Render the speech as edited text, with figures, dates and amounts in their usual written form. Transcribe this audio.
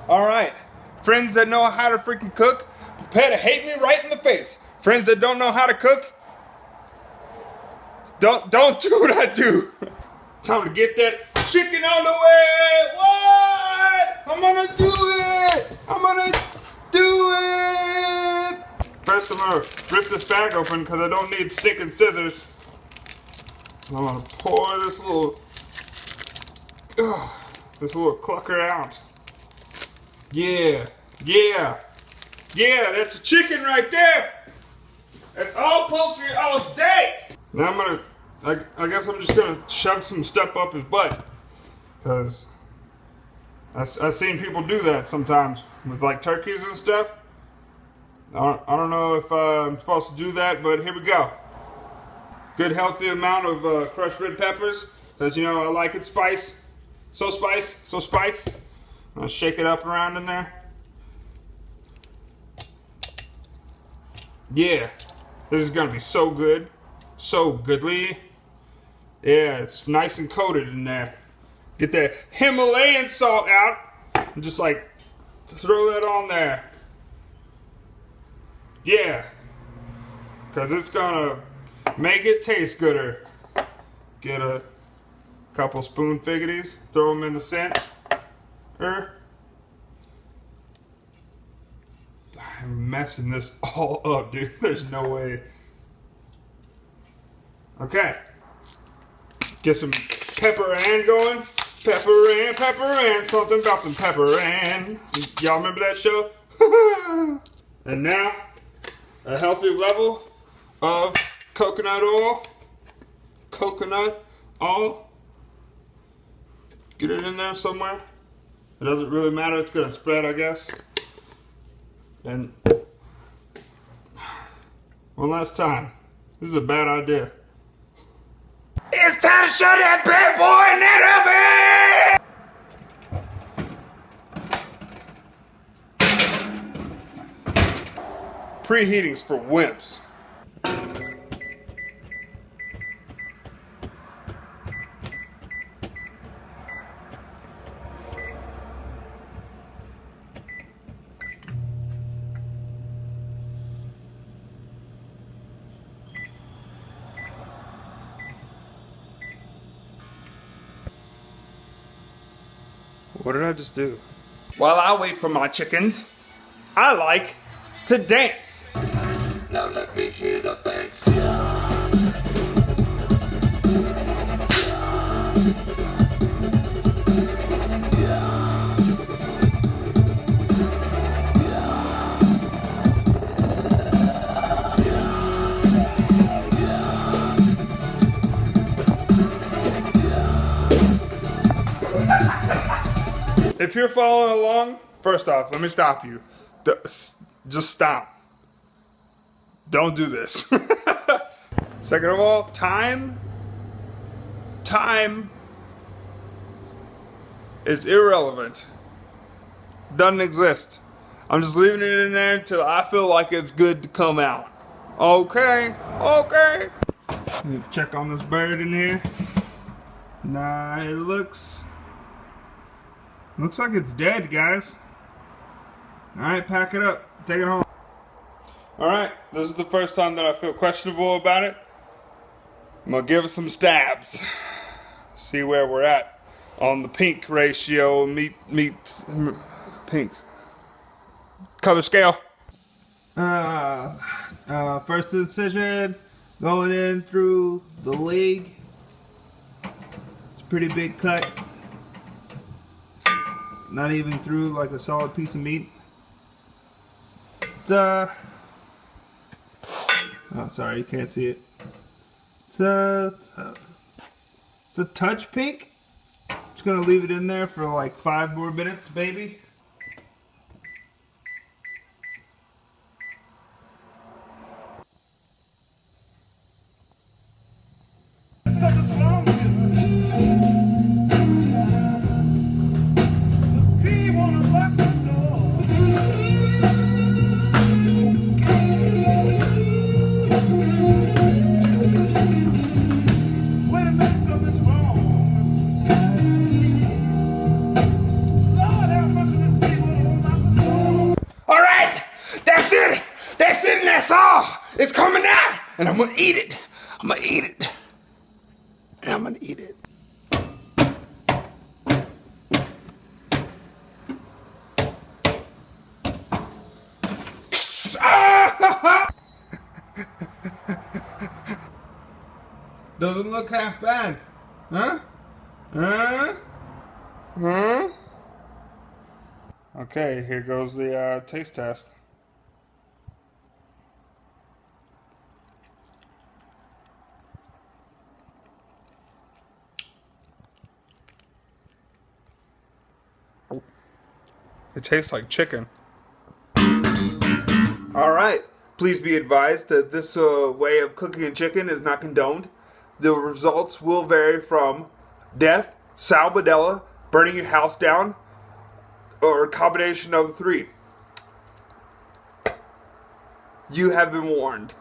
Alright, friends that know how to freaking cook, prepare to hate me right in the face. Friends that don't know how to cook, don't do what I do. Time to get that chicken on the way. What? I'm gonna do it. I'm gonna do it. First, I'm gonna rip this bag open because I don't need stick and scissors. I'm gonna pour this little clucker out. Yeah, that's a chicken right there. That's all poultry all day. Now I guess I'm just gonna shove some stuff up his butt, because I've seen people do that sometimes with like turkeys and stuff. I don't know if I'm supposed to do that, but here we go. Good healthy amount of crushed red peppers, because you know I like it spice. So spice. I'm gonna shake it up around in there. Yeah, this is gonna be so good. So goodly. Yeah, it's nice and coated in there. Get that Himalayan salt out and just like throw that on there. Yeah, because it's gonna make it taste gooder. Get a couple spoon figgities, throw them in the center. I'm messing this all up, dude. There's no way. Okay. Get some pepper and going. Pepper and something about some pepper and. Y'all remember that show? And now, a healthy level of coconut oil. Get it in there somewhere. It doesn't really matter. It's gonna spread, I guess. And one last time. This is a bad idea. It's time to show that bad boy in that oven! Preheating's for wimps. What did I just do? While I wait for my chickens, I like to dance. Now let me hear the bass. If you're following along, first off, let me stop you. Just stop. Don't do this. Second of all, time is irrelevant. Doesn't exist. I'm just leaving it in there until I feel like it's good to come out. Okay. Check on this bird in here. Nah, it looks like it's dead, guys. Alright, pack it up. Take it home. Alright, this is the first time that I feel questionable about it. I'm gonna give it some stabs. See where we're at on the pink ratio, pinks. Color scale. First incision, going in through the leg. It's a pretty big cut. Not even through like a solid piece of meat. It's oh, sorry, you can't see it. It's a touch pink. Just gonna leave it in there for like 5 more minutes, baby. Something's wrong with you. Lord have mercy, this people. Yes, it's coming out, and I'm gonna eat it. I'm gonna eat it, and I'm gonna eat it. Doesn't look half bad, huh? Huh? Huh? Okay, here goes the taste test. It tastes like chicken. All right. Please be advised that this way of cooking chicken is not condoned. The results will vary from death, salmonella, burning your house down, or a combination of the three. You have been warned.